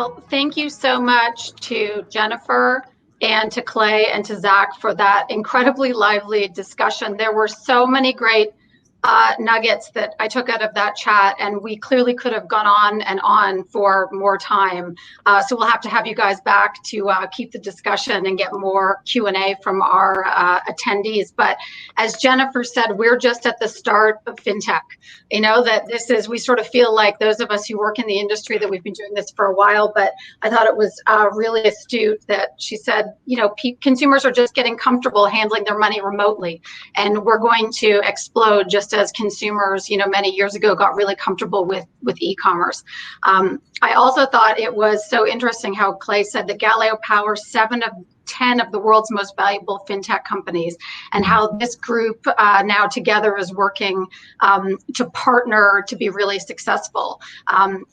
Well, thank you so much to Jennifer and to Clay and to Zach for that incredibly lively discussion. There were so many great nuggets that I took out of that chat, and we clearly could have gone on and on for more time. So we'll have to have you guys back to keep the discussion and get more Q&A from our attendees. But as Jennifer said, we're just at the start of FinTech. You know, that this is, we sort of feel like those of us who work in the industry that we've been doing this for a while, but I thought it was really astute that she said, you know, consumers are just getting comfortable handling their money remotely, and we're going to explode just as consumers, you know, many years ago got really comfortable with e-commerce. I also thought it was so interesting how Clay said that Galileo powers 7 of 10 of the world's most valuable fintech companies, and how this group now together is working to partner to be really successful.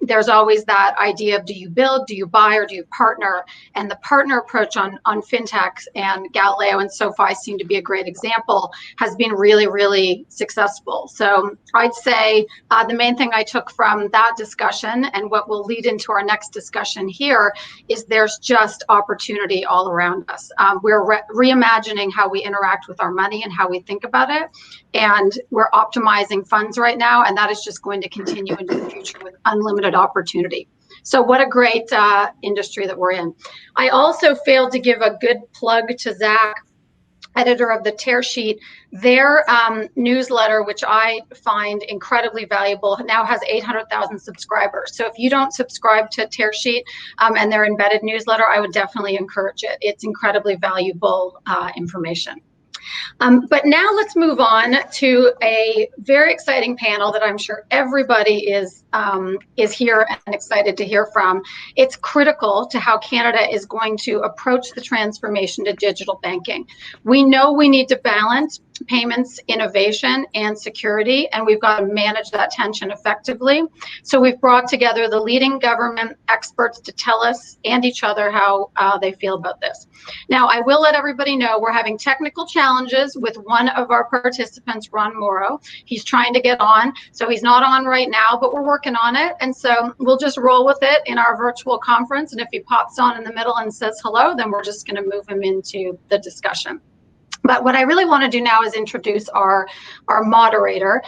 There's always that idea of, do you build, do you buy, or do you partner? And the partner approach on fintechs, and Galileo and SoFi seem to be a great example, has been really, really successful. So I'd say the main thing I took from that discussion, and what will lead into our next discussion here, is there's just opportunity all around us. We're reimagining how we interact with our money and how we think about it, and we're optimizing funds right now, and that is just going to continue into the future with unlimited opportunity. So what a great industry that we're in. I also failed to give a good plug to Zach, editor of the Tearsheet. Their newsletter, which I find incredibly valuable, now has 800,000 subscribers. So if you don't subscribe to Tearsheet and their embedded newsletter, I would definitely encourage it. It's incredibly valuable information. But now let's move on to a very exciting panel that I'm sure everybody is here and excited to hear from. It's critical to how Canada is going to approach the transformation to digital banking. We know we need to balance payments, innovation, and security, and we've got to manage that tension effectively. So we've brought together the leading government experts to tell us and each other how they feel about this. Now, I will let everybody know we're having technical challenges with one of our participants, Ron Morrow. He's trying to get on, so he's not on right now, but we're working on it. And so we'll just roll with it in our virtual conference. And if he pops on in the middle and says hello, then we're just going to move him into the discussion. But what I really want to do now is introduce our moderator,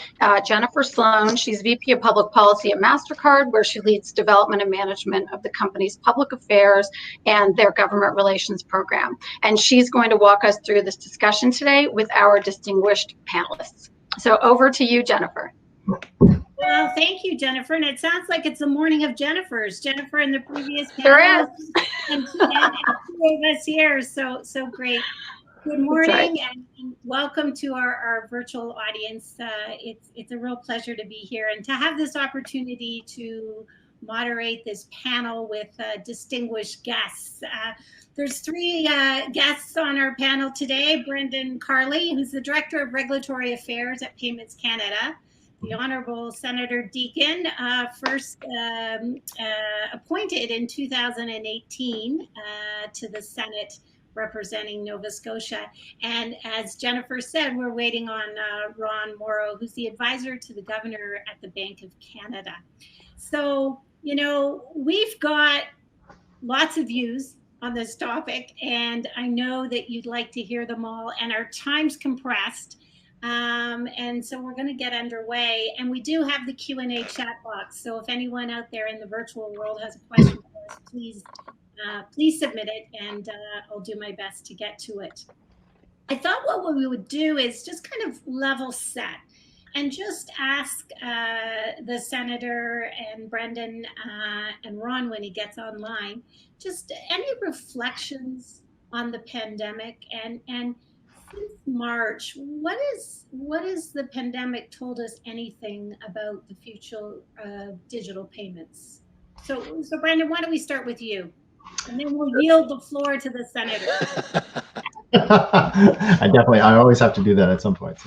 Jennifer Sloan. She's VP of Public Policy at MasterCard, where she leads development and management of the company's public affairs and their government relations program. And she's going to walk us through this discussion today with our distinguished panelists. So over to you, Jennifer. Well, thank you, Jennifer. And it sounds like it's a morning of Jennifers. Jennifer in the previous panel, and two of us here. So great. Good morning, right, and welcome to our virtual audience. It's a real pleasure to be here and to have this opportunity to moderate this panel with distinguished guests. There's 3 guests on our panel today. Brendan Carley, who's the Director of Regulatory Affairs at Payments Canada. The Honourable Senator Deakin, first appointed in 2018 to the Senate, representing Nova Scotia. And as Jennifer said, we're waiting on Ron Morrow, who's the advisor to the governor at the Bank of Canada. So, you know, we've got lots of views on this topic, and I know that you'd like to hear them all, and our time's compressed. And so we're going to get underway, and we do have the Q&A chat box. So if anyone out there in the virtual world has a question for us, please submit it, and I'll do my best to get to it. I thought what we would do is just kind of level set and just ask the Senator and Brendan and Ron when he gets online, just any reflections on the pandemic, and since March, what is the pandemic told us anything about the future of digital payments? So Brendan, why don't we start with you? And then we'll yield the floor to the Senator. I always have to do that at some point.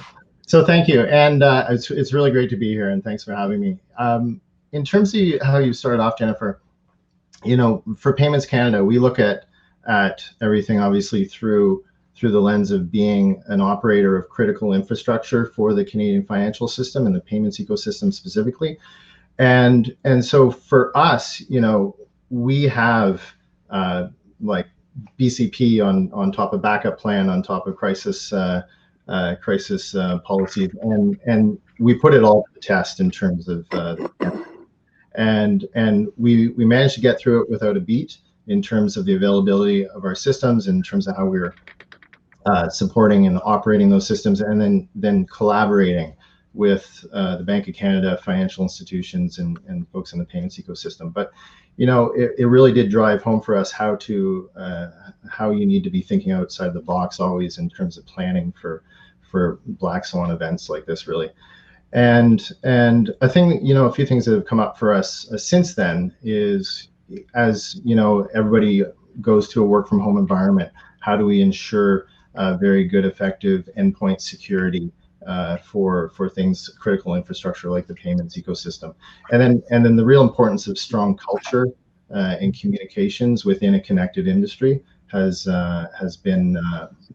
So thank you. And it's really great to be here, and thanks for having me. In terms of how you started off, Jennifer, you know, for Payments Canada, we look at everything obviously through the lens of being an operator of critical infrastructure for the Canadian financial system and the payments ecosystem specifically. And so for us, you know, we have like BCP on top of backup plan, on top of crisis policies, and we put it all to the test in terms of and we managed to get through it without a beat in terms of the availability of our systems, in terms of how we were supporting and operating those systems, and then collaborating with the Bank of Canada, financial institutions, and folks in the payments ecosystem. But it really did drive home for us how you need to be thinking outside the box always in terms of planning for black swan events like this, really. And I think a few things that have come up for us since then is, as everybody goes to a work from home environment, how do we ensure very good, effective endpoint security for things, critical infrastructure like the payments ecosystem, and then the real importance of strong culture and communications within a connected industry has been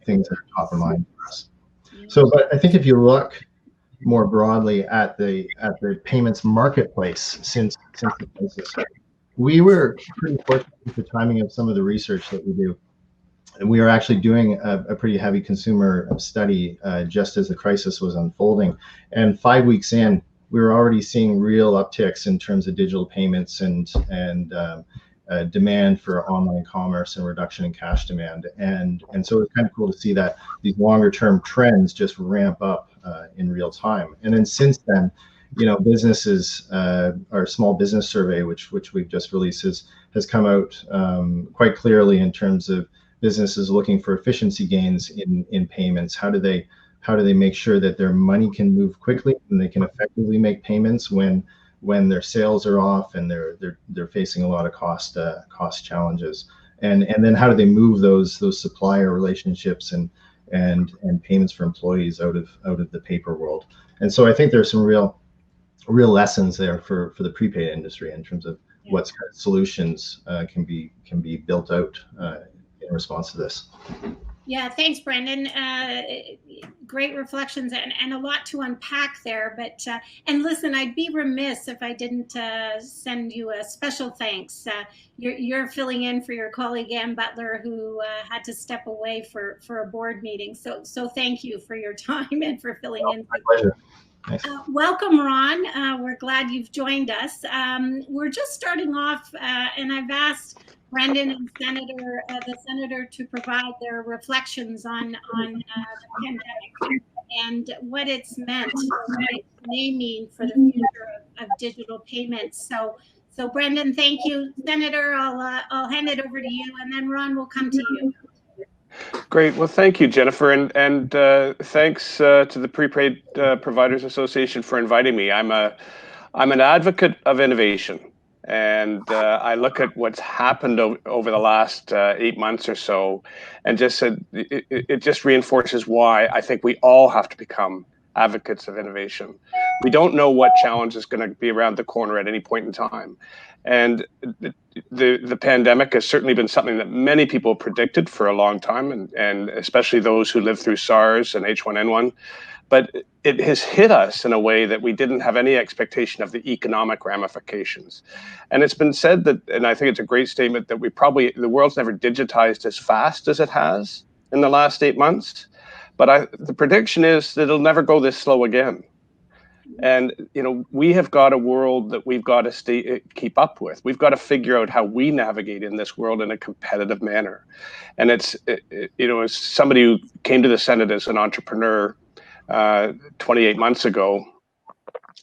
things that are top of mind for us. So, but I think if you look more broadly at the payments marketplace since the crisis, we were pretty fortunate with the timing of some of the research that we do. And we were actually doing a pretty heavy consumer study just as the crisis was unfolding. And 5 weeks in, we were already seeing real upticks in terms of digital payments and demand for online commerce and reduction in cash demand. And so it's kind of cool to see that these longer term trends just ramp up in real time. And then since then, businesses, our small business survey, which we've just released, has come out quite clearly in terms of businesses looking for efficiency gains in payments. How do they make sure that their money can move quickly and they can effectively make payments when their sales are off and they're facing a lot of cost challenges, and then how do they move those supplier relationships and payments for employees out of the paper world. And so I think there's some real lessons there for the prepaid industry in terms of what kind of solutions can be built out in response to this. Yeah, thanks, Brendan. Great reflections and a lot to unpack there. But and listen, I'd be remiss if I didn't send you a special thanks. You're filling in for your colleague Ann Butler, who had to step away for a board meeting. So thank you for your time and for filling in. My pleasure. Nice. Welcome, Ron. We're glad you've joined us. We're just starting off, and I've asked Brendan and the senator to provide their reflections on the pandemic and what it's meant, what it may mean for the future of digital payments. So Brendan, thank you. Senator, I'll hand it over to you, and then Ron will come to you. Great. Well, thank you, Jennifer, and thanks to the Prepaid Providers Association for inviting me. I'm an advocate of innovation. And I look at what's happened over the last 8 months or so, and just said it just reinforces why I think we all have to become advocates of innovation. We don't know what challenge is going to be around the corner at any point in time. And the pandemic has certainly been something that many people predicted for a long time, and especially those who lived through SARS and H1N1. But it has hit us in a way that we didn't have any expectation of the economic ramifications. And it's been said that, and I think it's a great statement, that the world's never digitized as fast as it has in the last 8 months. But the prediction is that it'll never go this slow again. And we have got a world that we've got to keep up with. We've got to figure out how we navigate in this world in a competitive manner. And it's as somebody who came to the Senate as an entrepreneur 28 months ago,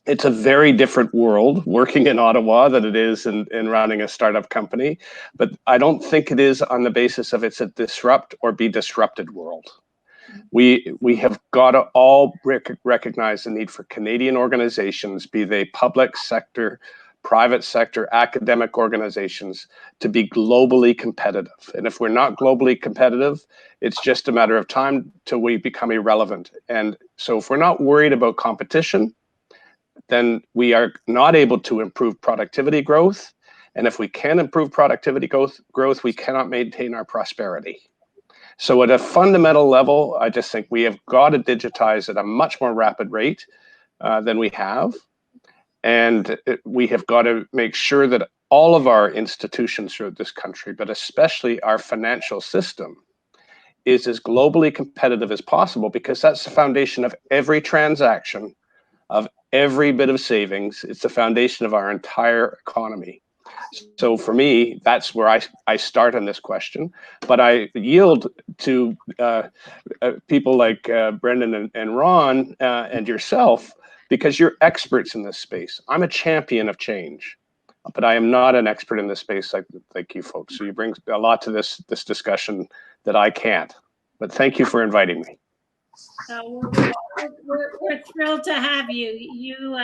it's a very different world working in Ottawa than it is in running a startup company. But I don't think it is on the basis of it's a disrupt or be disrupted world. We have got to all recognize the need for Canadian organizations, be they public sector, private sector, academic organizations, to be globally competitive. And if we're not globally competitive, it's just a matter of time till we become irrelevant. And so if we're not worried about competition, then we are not able to improve productivity growth. And if we can improve productivity growth, we cannot maintain our prosperity. So at a fundamental level, I just think we have got to digitize at a much more rapid rate than we have. And we have got to make sure that all of our institutions throughout this country, but especially our financial system, is as globally competitive as possible, because that's the foundation of every transaction, of every bit of savings. It's the foundation of our entire economy. So for me, that's where I start on this question, but I yield to people like Brendan and Ron and yourself, because you're experts in this space. I'm a champion of change, but I am not an expert in this space like you folks. So you bring a lot to this discussion that I can't. But thank you for inviting me. We're thrilled to have you. You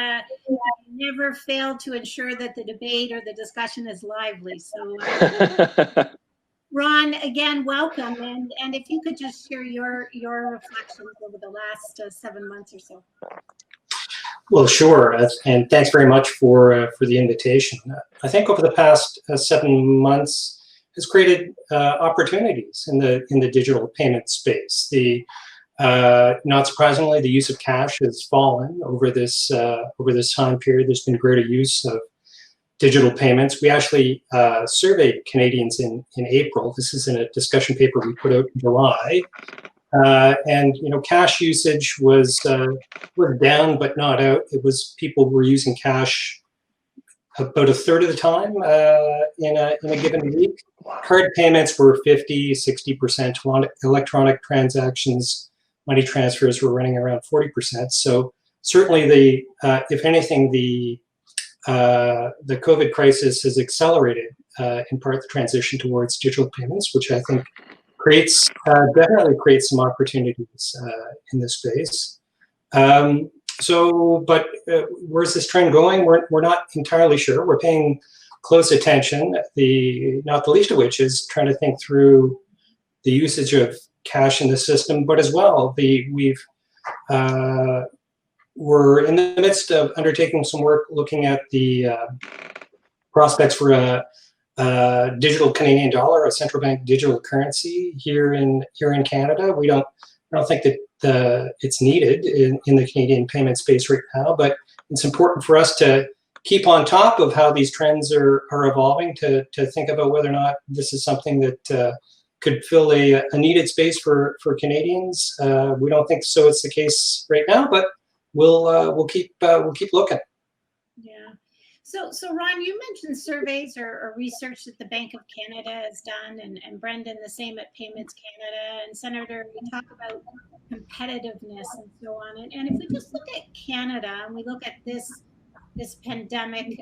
never fail to ensure that the debate or the discussion is lively. So, Ron, again, welcome. And if you could just share your reflections over the last 7 months or so. Well, sure, and thanks very much for the invitation. I think over the past 7 months has created opportunities in the digital payment space. Not surprisingly, the use of cash has fallen over this time period. There's been greater use of digital payments. We actually surveyed Canadians in April. This is in a discussion paper we put out in July. And cash usage was down but not out. It was people were using cash about a third of the time in a given week. Card payments were 50-60%. Electronic transactions, money transfers were running around 40%. So certainly if anything, the COVID crisis has accelerated in part the transition towards digital payments, which I think definitely creates some opportunities in this space. But where's this trend going? We're not entirely sure. We're paying close attention. Not the least of which is trying to think through the usage of cash in the system, but as well, we're in the midst of undertaking some work looking at the prospects for a digital Canadian dollar, a central bank digital currency here in Canada. I don't think that it's needed in the Canadian payment space right now, but it's important for us to keep on top of how these trends are evolving, to think about whether or not this is something that could fill a needed space for Canadians. We don't think so it's the case right now, but we'll keep looking. Yeah. So Ron, you mentioned surveys or research that the Bank of Canada has done, and Brendan, the same at Payments Canada, and Senator, we talk about competitiveness and so on. And if we just look at Canada and we look at this pandemic,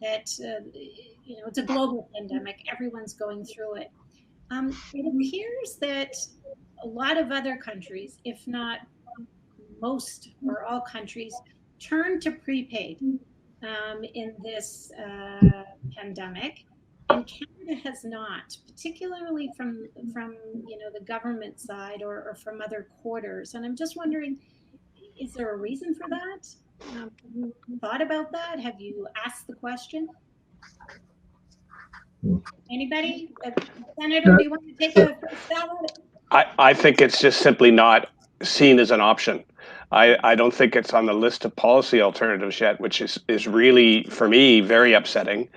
it's a global pandemic, everyone's going through it. It appears that a lot of other countries, if not most or all countries, turn to prepaid in this pandemic, and Canada has not, particularly from the government side or from other quarters. And I'm just wondering, is there a reason for that? Have you thought about that? Have you asked the question? Anybody? Senator, do you want to take a stab at it? I think it's just simply not seen as an option. I don't think it's on the list of policy alternatives yet, which is really, for me, very upsetting.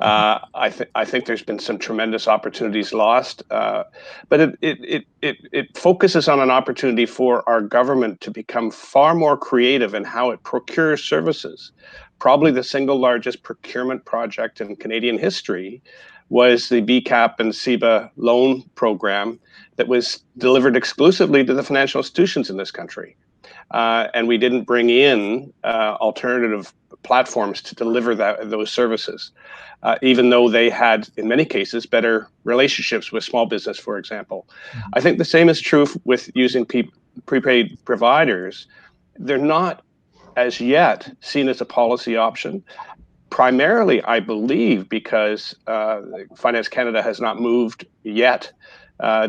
I think there's been some tremendous opportunities lost, but it focuses on an opportunity for our government to become far more creative in how it procures services. Probably the single largest procurement project in Canadian history was the BCAP and CEBA loan program that was delivered exclusively to the financial institutions in this country. And we didn't bring in alternative platforms to deliver those services, even though they had, in many cases, better relationships with small business, for example. I think the same is true with using prepaid providers. They're not, as yet, seen as a policy option. Primarily, I believe, because Finance Canada has not moved yet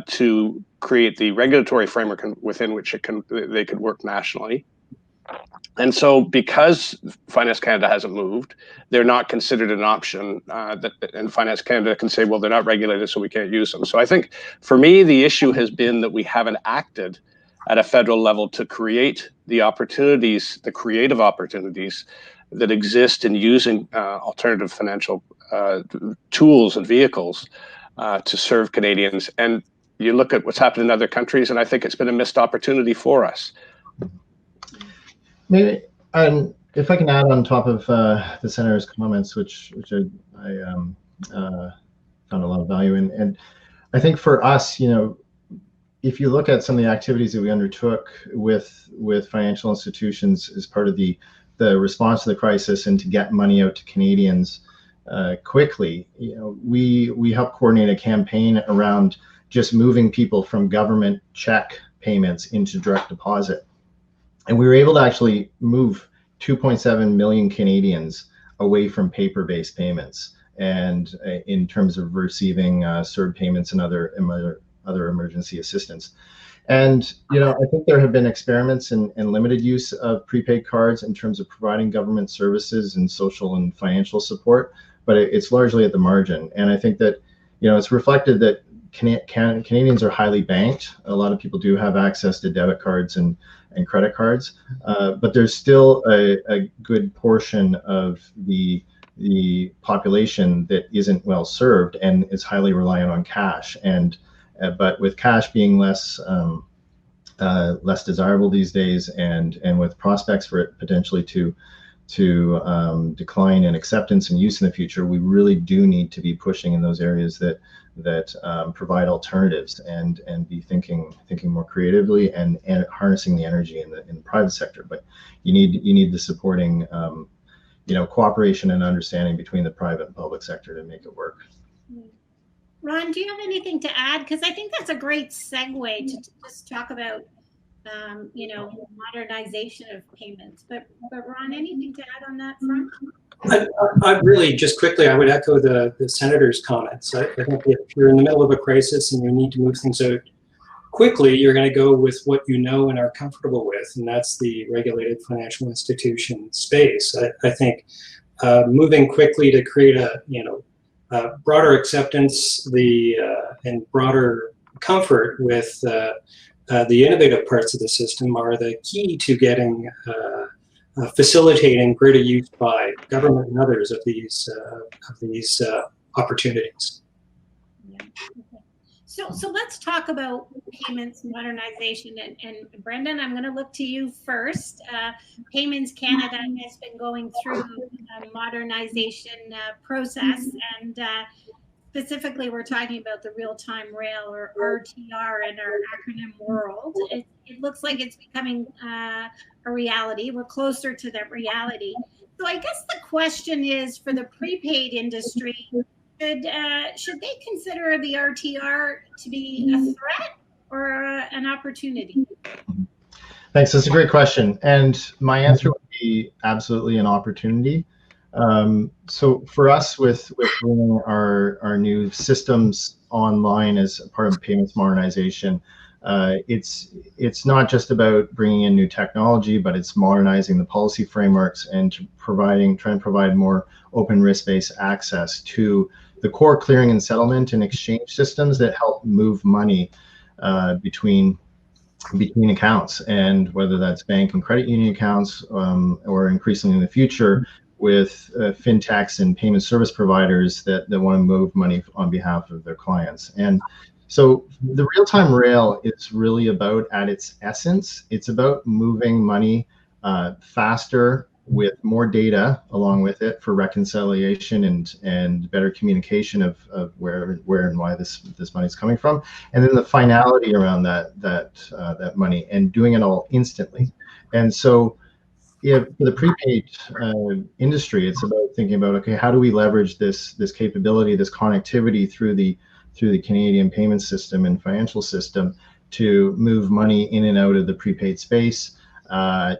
to create the regulatory framework within which they could work nationally. And so because Finance Canada hasn't moved, they're not considered an option, and Finance Canada can say, well, they're not regulated, so we can't use them. So I think, for me, the issue has been that we haven't acted at a federal level to create the opportunities, the creative opportunities that exist in using alternative financial tools and vehicles to serve Canadians. And you look at what's happened in other countries, and I think it's been a missed opportunity for us. Maybe, if I can add on top of the Senator's comments, which I found a lot of value in, and I think for us, if you look at some of the activities that we undertook with financial institutions as part of the response to the crisis and to get money out to Canadians quickly, we helped coordinate a campaign around just moving people from government check payments into direct deposit. And we were able to actually move 2.7 million Canadians away from paper-based payments, and in terms of receiving CERB payments and other emergency assistance. And I think there have been experiments and limited use of prepaid cards in terms of providing government services and social and financial support, but it's largely at the margin. And I think that it's reflected that Canadians are highly banked. A lot of people do have access to debit cards and credit cards, but there's still a good portion of the population that isn't well served and is highly reliant on cash. And but with cash being less desirable these days, and with prospects for it potentially to decline in acceptance and use in the future, we really do need to be pushing in those areas that provide alternatives and be thinking more creatively and harnessing the energy in the private sector. But you need the supporting cooperation and understanding between the private and public sector to make it work. Ron, do you have anything to add? Because I think that's a great segue to just talk about modernization of payments. But Ron, anything to add on that front? I really, just quickly, I would echo the Senator's comments. I think if you're in the middle of a crisis and you need to move things out quickly, you're going to go with what you know and are comfortable with, and that's the regulated financial institution space. I think moving quickly to create a broader acceptance, and broader comfort with the innovative parts of the system are the key to getting facilitating greater use by government and others of these opportunities. Yeah. Okay. So let's talk about payments modernization, and Brendan, I'm going to look to you first. Payments Canada has been going through a modernization process, and specifically, we're talking about the real-time rail, or RTR, in our acronym world. It looks like it's becoming a reality. We're closer to that reality. So I guess the question is, for the prepaid industry, should they consider the RTR to be a threat or an opportunity? Thanks. That's a great question. And my answer would be absolutely an opportunity. So for us, with bringing our new systems online as a part of payments modernization, it's not just about bringing in new technology, but it's modernizing the policy frameworks and trying to provide more open risk-based access to the core clearing and settlement and exchange systems that help move money between accounts, and whether that's bank and credit union accounts, or increasingly in the future with fintechs and payment service providers that want to move money on behalf of their clients. And so the real-time rail is really about, at its essence, it's about moving money faster with more data along with it for reconciliation and better communication of where and why this money is coming from, and then the finality around that money, and doing it all instantly. And so for the prepaid industry, it's about thinking about, okay, how do we leverage this capability, this connectivity through the Canadian payment system and financial system to move money in and out of the prepaid space,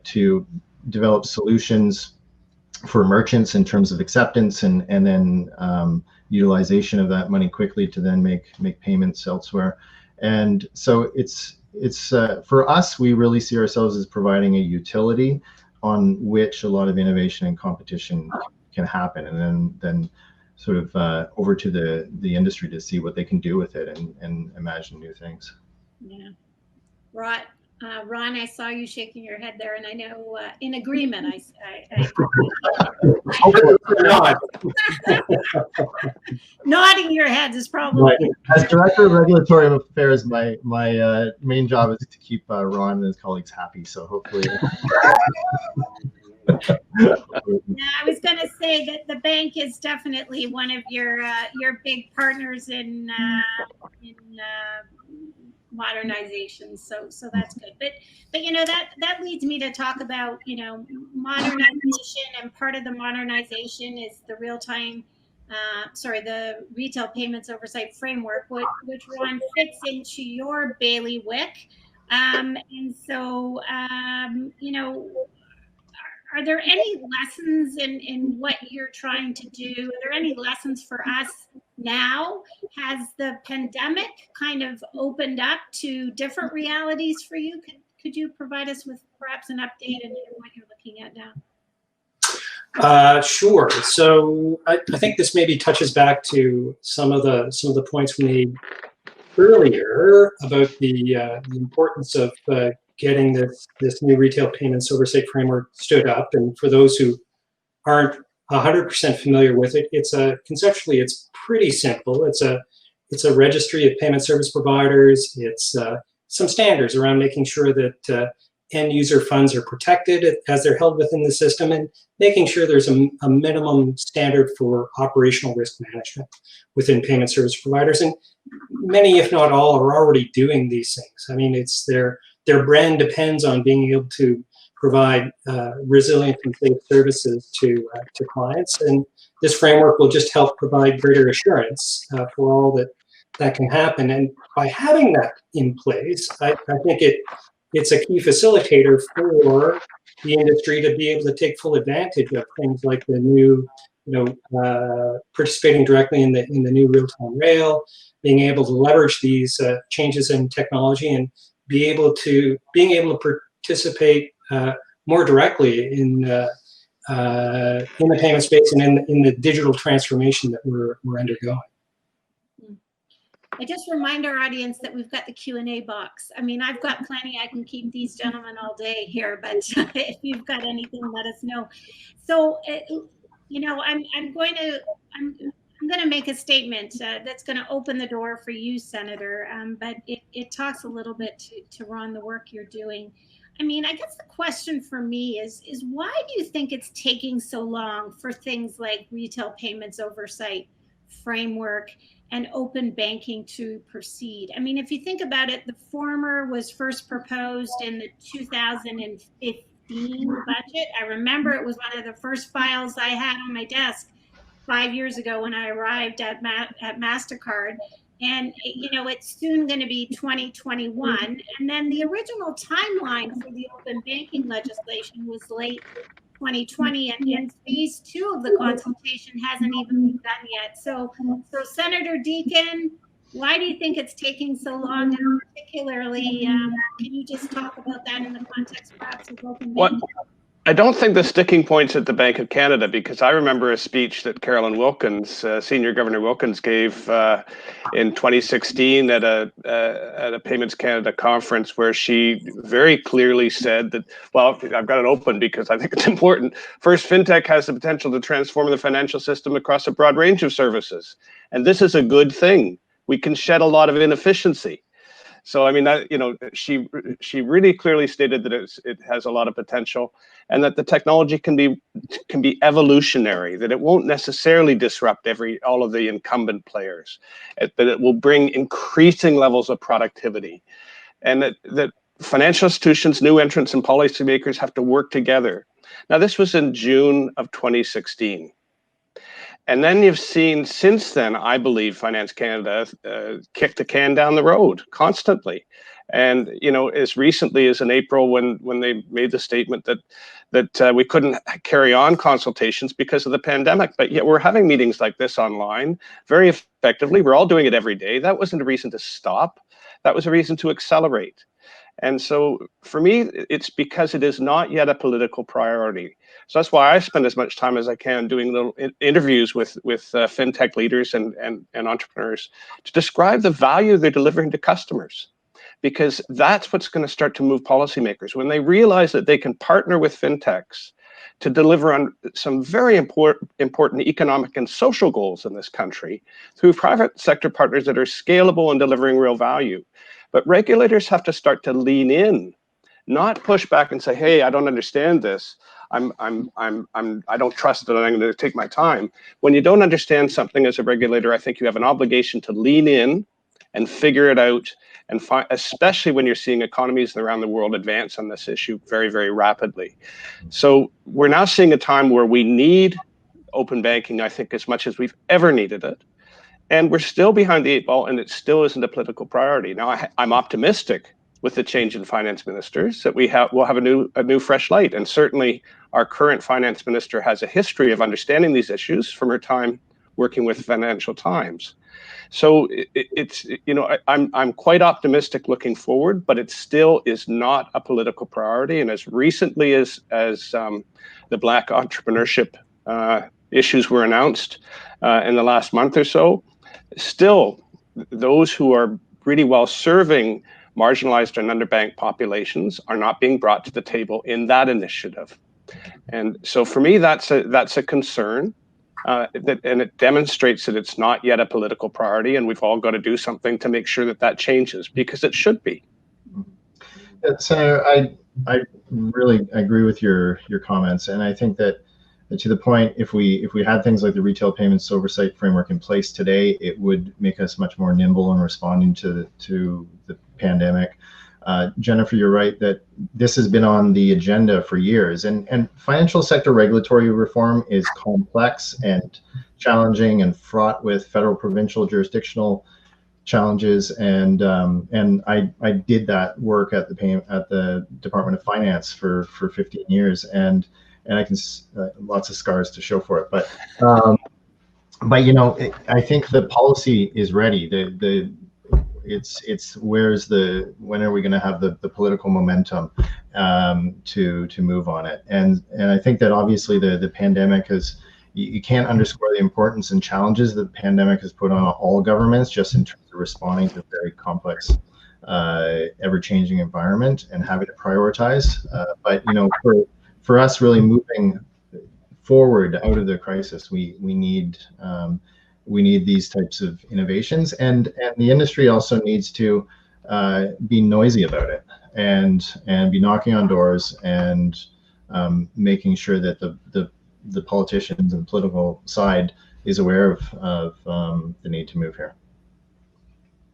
to develop solutions for merchants in terms of acceptance and then utilization of that money quickly to then make payments elsewhere. And so it's for us, we really see ourselves as providing a utility on which a lot of innovation and competition can happen, and then sort of over to the industry to see what they can do with it and imagine new things. Yeah. Right. Ron, I saw you shaking your head there, and I know in agreement. Not. Nodding your heads is probably Right. As Director of Regulatory Affairs, my main job is to keep Ron and his colleagues happy. So hopefully. Yeah, I was going to say that the bank is definitely one of your big partners in modernization. So that's good. But you know, that leads me to talk about, you know, modernization, and part of the modernization is the the retail payments oversight framework, which Ron fits into your bailiwick. And so, you know, are there any lessons in what you're trying to do? Are there any lessons for us now? Has the pandemic kind of opened up to different realities for you? Could you provide us with perhaps an update on what you're looking at now? Sure. So I think this maybe touches back to some of the points we made earlier about the importance of getting this new retail payments oversight framework stood up. And for those who aren't 100% familiar with it, conceptually it's pretty simple. It's a registry of payment service providers. It's some standards around making sure that end user funds are protected as they're held within the system, and making sure there's a minimum standard for operational risk management within payment service providers. And many, if not all, are already doing these things. I mean, it's their brand depends on being able to provide resilient and safe services to clients. And this framework will just help provide greater assurance for all that can happen. And by having that in place, I think it's a key facilitator for the industry to be able to take full advantage of things like the new, participating directly in the new real-time rail, being able to leverage these changes in technology, and being able to participate more directly in the payment space and in the digital transformation that we're undergoing. I just remind our audience that we've got the Q&A box. I mean, I've got plenty. I can keep these gentlemen all day here, but if you've got anything, let us know. So, I'm going to make a statement that's going to open the door for you, Senator, but it talks a little bit to Ron, the work you're doing. I mean, I guess the question for me is why do you think it's taking so long for things like retail payments oversight framework and open banking to proceed? I mean, if you think about it, the former was first proposed in the 2015 budget. I remember it was one of the first files I had on my desk 5 years ago when I arrived at MasterCard. And, it's soon going to be 2021. And then the original timeline for the open banking legislation was late 2020, and phase 2 of the consultation hasn't even begun yet. So Senator Deakin, why do you think it's taking so long? And particularly, can you just talk about that in the context perhaps of open banking? I don't think the sticking point's at the Bank of Canada, because I remember a speech that Carolyn Wilkins, Senior Governor Wilkins, gave in 2016 at a Payments Canada conference, where she very clearly said that, well, I've got it open because I think it's important. First, FinTech has the potential to transform the financial system across a broad range of services. And this is a good thing. We can shed a lot of inefficiency. So, I mean, she really clearly stated that it has a lot of potential, and that the technology can be evolutionary, that it won't necessarily disrupt all of the incumbent players, that it will bring increasing levels of productivity, and that financial institutions, new entrants, and policymakers have to work together. Now, this was in June of 2016. And then you've seen since then, I believe, Finance Canada kick the can down the road constantly. And, as recently as in April, when they made the statement that we couldn't carry on consultations because of the pandemic, but yet we're having meetings like this online very effectively. We're all doing it every day. That wasn't a reason to stop. That was a reason to accelerate. And so for me, it's because it is not yet a political priority. So that's why I spend as much time as I can doing little interviews with FinTech leaders and entrepreneurs to describe the value they're delivering to customers. because that's what's going to start to move policymakers. When they realize that they can partner with fintechs to deliver on some very important economic and social goals in this country through private sector partners that are scalable and delivering real value. But regulators have to start to lean in, not push back and say, hey, I don't understand this. I don't trust that, I'm going to take my time. When you don't understand something as a regulator, I think you have an obligation to lean in and figure it out, and especially when you're seeing economies around the world advance on this issue very, very rapidly. So we're now seeing a time where we need open banking, I think, as much as we've ever needed it. And we're still behind the 8 ball, and it still isn't a political priority. Now, I'm optimistic with the change in finance ministers that we'll have a new fresh light. And certainly our current finance minister has a history of understanding these issues from her time working with Financial Times. So I'm quite optimistic looking forward, but it still is not a political priority. And as recently as the Black entrepreneurship issues were announced in the last month or so, still those who are really well serving marginalized and underbanked populations are not being brought to the table in that initiative. And so for me, that's a concern. And it demonstrates that it's not yet a political priority, and we've all got to do something to make sure that changes, because it should be. Senator, I really agree with your comments, and I think that to the point, if we had things like the retail payments oversight framework in place today, it would make us much more nimble in responding to the pandemic. Jennifer, you're right that this has been on the agenda for years, and financial sector regulatory reform is complex and challenging and fraught with federal, provincial, jurisdictional challenges. And I did that work at the Department of Finance for 15 years, and I can lots of scars to show for it. But I think the policy is ready. It's when are we going to have the political momentum to move on it? And I think that obviously the pandemic you can't underscore the importance and challenges that the pandemic has put on all governments, just in terms of responding to a very complex, ever-changing environment and having to prioritize. But for us really moving forward out of the crisis, we need these types of innovations, and the industry also needs to be noisy about it and be knocking on doors and making sure that the politicians and the political side is aware of the need to move here.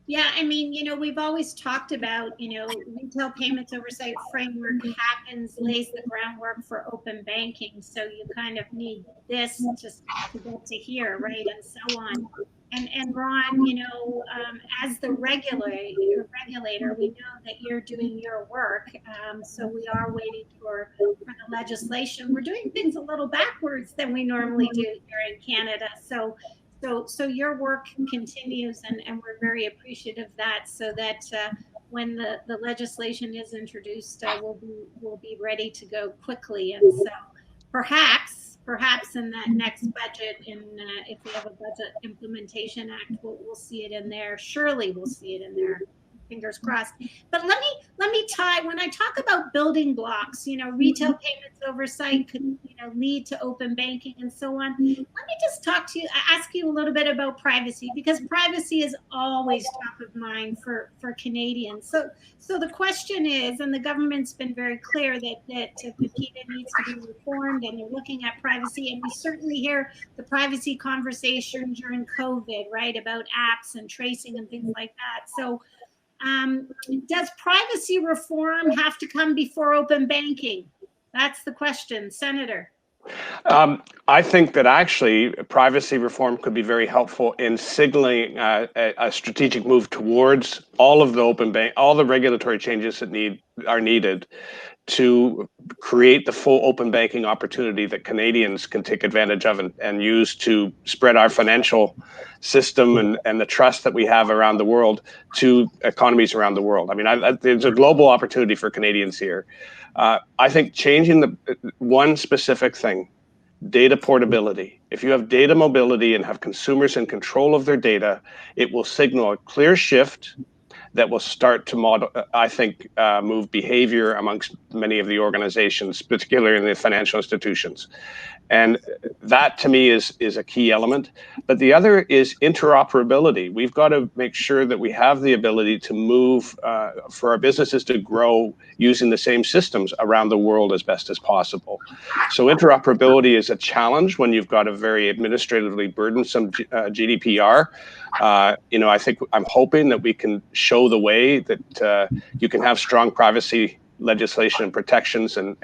Yeah, I mean, we've always talked about, retail payments oversight framework lays the groundwork for open banking. So you kind of need this just to get to here, right? And so on. And Ron, as the regulator, we know that you're doing your work. So we are waiting for the legislation. We're doing things a little backwards than we normally do here in Canada. So your work continues, and we're very appreciative of that, so that when the legislation is introduced, we'll be ready to go quickly. And so perhaps in that next budget, if we have a budget implementation act, we'll see it in there. Surely we'll see it in there. Fingers crossed. But let me tie, when I talk about building blocks, retail payments oversight could lead to open banking and so on. Let me just ask you a little bit about privacy, because privacy is always top of mind for Canadians. So the question is, and the government's been very clear that PIPEDA needs to be reformed, and they're looking at privacy, and we certainly hear the privacy conversation during COVID, right, about apps and tracing and things like that. So does privacy reform have to come before open banking? That's the question, Senator. I think that actually privacy reform could be very helpful in signaling a strategic move towards all of the regulatory changes that are needed to create the full open banking opportunity that Canadians can take advantage of and use to spread our financial system and the trust that we have around the world to economies around the world. I mean, there's a global opportunity for Canadians here. I think changing the one specific thing, data portability. If you have data mobility and have consumers in control of their data, it will signal a clear shift that will start to move behavior amongst many of the organizations, particularly in the financial institutions. And that, to me, is a key element. But the other is interoperability. We've got to make sure that we have the ability to move for our businesses to grow using the same systems around the world as best as possible. So interoperability is a challenge when you've got a very administratively burdensome GDPR. I'm hoping that we can show the way that you can have strong privacy legislation and protections and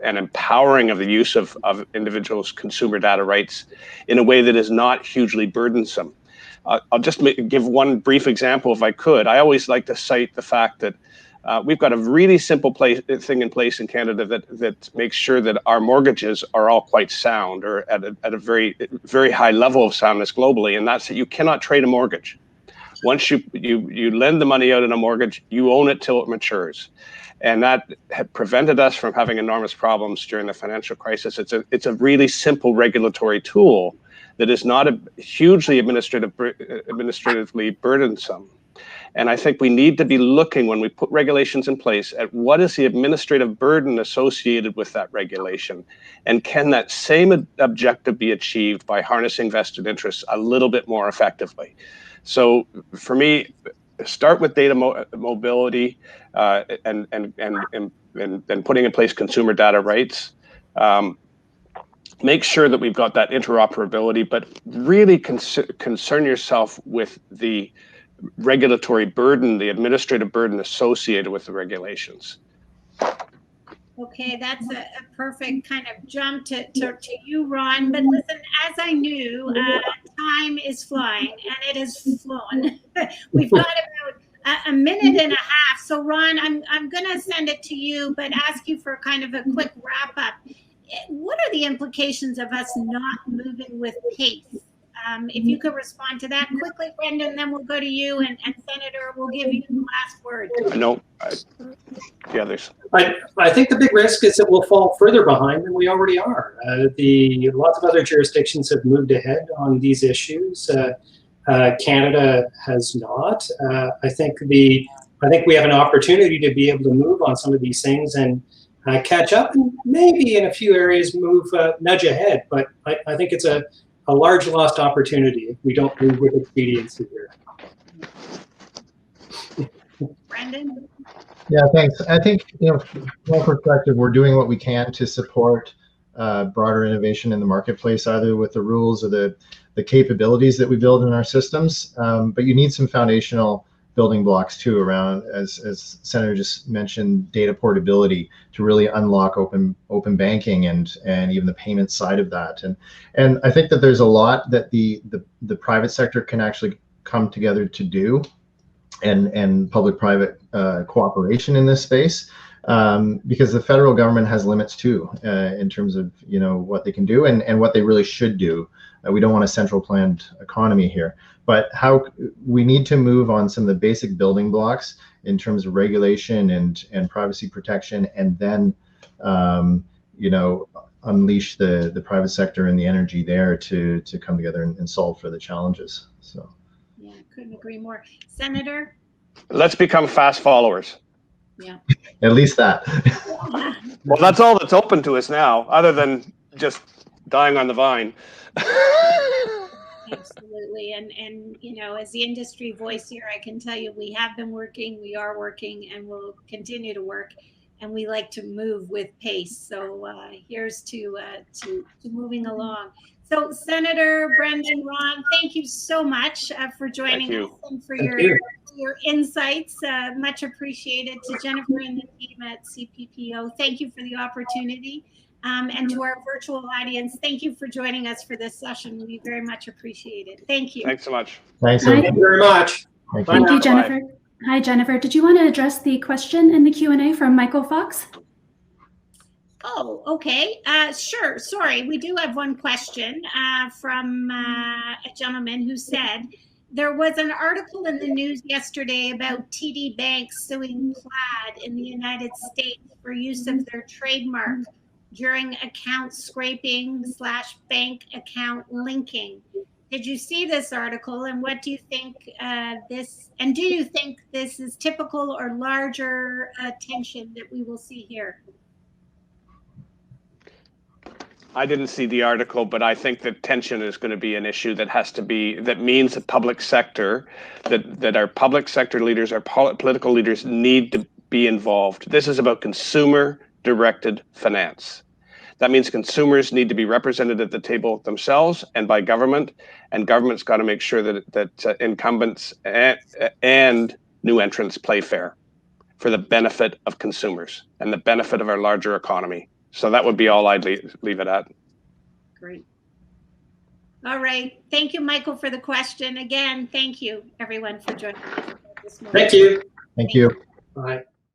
empowering of the use of individuals' consumer data rights in a way that is not hugely burdensome. I'll just give one brief example if I could. I always like to cite the fact that we've got a really simple thing in place in Canada that makes sure that our mortgages are all quite sound, or at a very, very high level of soundness globally, and that's that you cannot trade a mortgage. Once you lend the money out in a mortgage, you own it till it matures. And that had prevented us from having enormous problems during the financial crisis. It's a really simple regulatory tool that is not a hugely administratively burdensome. And I think we need to be looking, when we put regulations in place, at what is the administrative burden associated with that regulation, and can that same objective be achieved by harnessing vested interests a little bit more effectively? So for me, start with data mobility and putting in place consumer data rights. Make sure that we've got that interoperability, but really concern yourself with the regulatory burden, the administrative burden associated with the regulations. Okay, that's a perfect kind of jump to you, Ron. But listen, as I knew, time is flying, and it has flown. We've got about a minute and a half. So, Ron, I'm going to send it to you, but ask you for kind of a quick wrap up. What are the implications of us not moving with pace? If you could respond to that quickly, Brendan, then we'll go to you, and Senator, we'll give you the last word. No, the others. I think the big risk is that we'll fall further behind than we already are. Lots of other jurisdictions have moved ahead on these issues. Canada has not. I think we have an opportunity to be able to move on some of these things and catch up, and maybe in a few areas nudge ahead. But I think it's a large lost opportunity if we don't move with expediency here. Brendan? Yeah, thanks. I think, from my perspective, we're doing what we can to support broader innovation in the marketplace, either with the rules or the capabilities that we build in our systems. But you need some foundational building blocks too around, as Senator just mentioned, data portability to really unlock open banking and even the payment side of that. And I think that there's a lot that the private sector can actually come together to do, and public-private cooperation in this space, because the federal government has limits too, in terms of what they can do and what they really should do. We don't want a central planned economy here, but how we need to move on some of the basic building blocks in terms of regulation and privacy protection, and then unleash the private sector and the energy there to come together and solve for the challenges. So. Yeah, couldn't agree more. Senator? Let's become fast followers. Yeah. At least that. Well, that's all that's open to us now, other than just dying on the vine. Absolutely. And as the industry voice here, I can tell you we have been working, we are working, and we'll continue to work. And we like to move with pace. So here's to moving along. So Senator Brendan, Ron, thank you so much for joining us and for your insights. Much appreciated. To Jennifer and the team at CPPO, thank you for the opportunity. And to our virtual audience, thank you for joining us for this session. We very much appreciate it. Thank you. Thanks so much. Thanks. Thank you very much. Thank you, Jennifer. Bye. Hi, Jennifer. Did you want to address the question in the Q&A from Michael Fox? Oh, okay. Sure. Sorry. We do have one question from a gentleman who said, there was an article in the news yesterday about TD Bank suing Plaid in the United States for use of their trademark during account scraping / bank account linking. did you see this article, and what do you think and do you think this is typical or larger tension that we will see here? I didn't see the article, but I think that tension is going to be an issue that means the public sector, that our public sector leaders, our political leaders need to be involved. This is about consumer directed finance. That means consumers need to be represented at the table themselves and by government, and government's got to make sure that incumbents and new entrants play fair for the benefit of consumers and the benefit of our larger economy. So that would be all I'd leave it at. Great. All right. Thank you, Michael, for the question. Again, thank you, everyone, for joining us this morning. Thank you. Thank you. Bye.